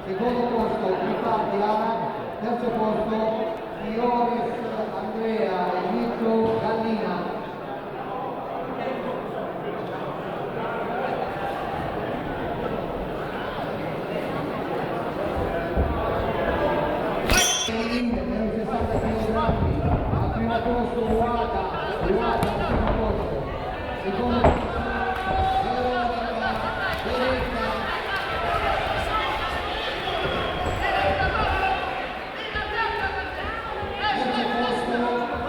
secondo posto Riccardi Ara, terzo posto Ioris Andrea e Vito Gallina. Meno 60 kg, al primo posto Ruata al primo posto, secondo posto Veronica Beretta, terzo posto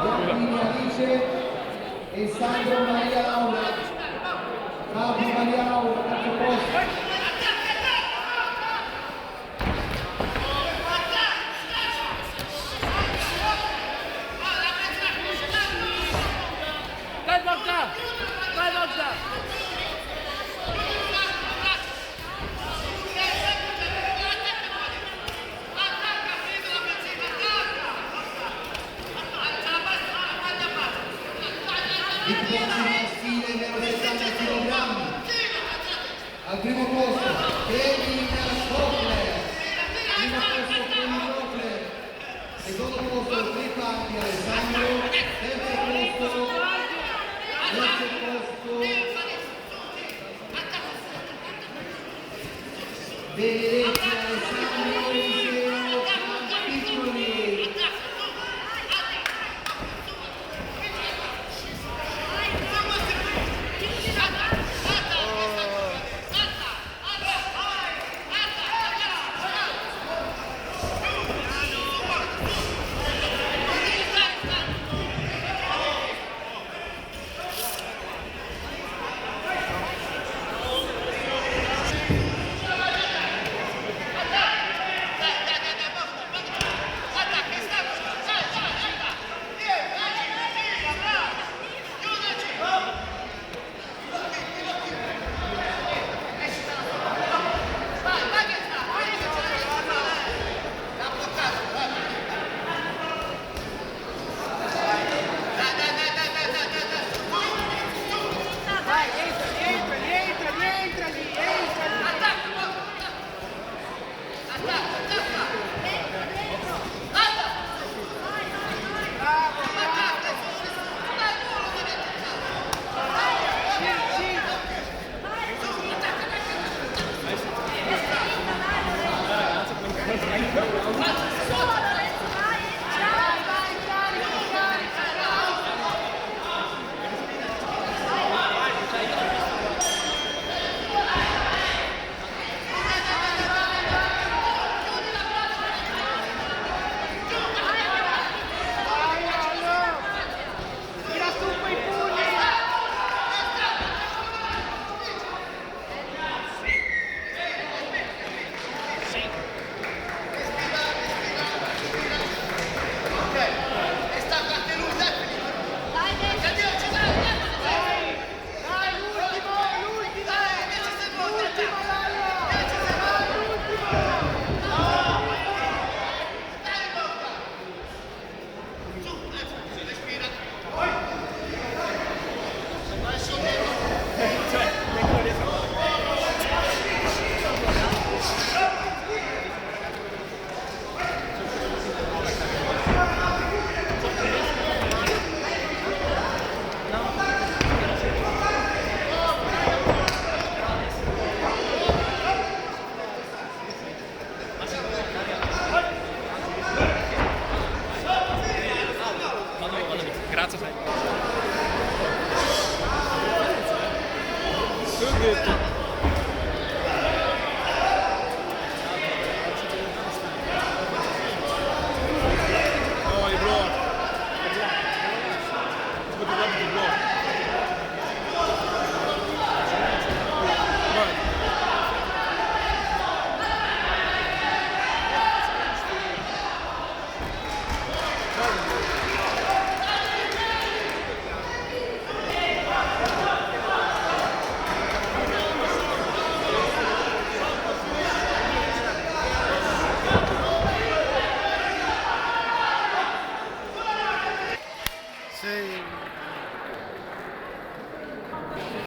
Giardini Alice e Sandro Maria Laura, Fabio Maria Laura, terzo posto. Maschile meno 60 kg, al primo posto Kevin Hoffler, primo posto Kevin Hoffler, secondo posto Riccardi Alessandro, terzo posto Benedetto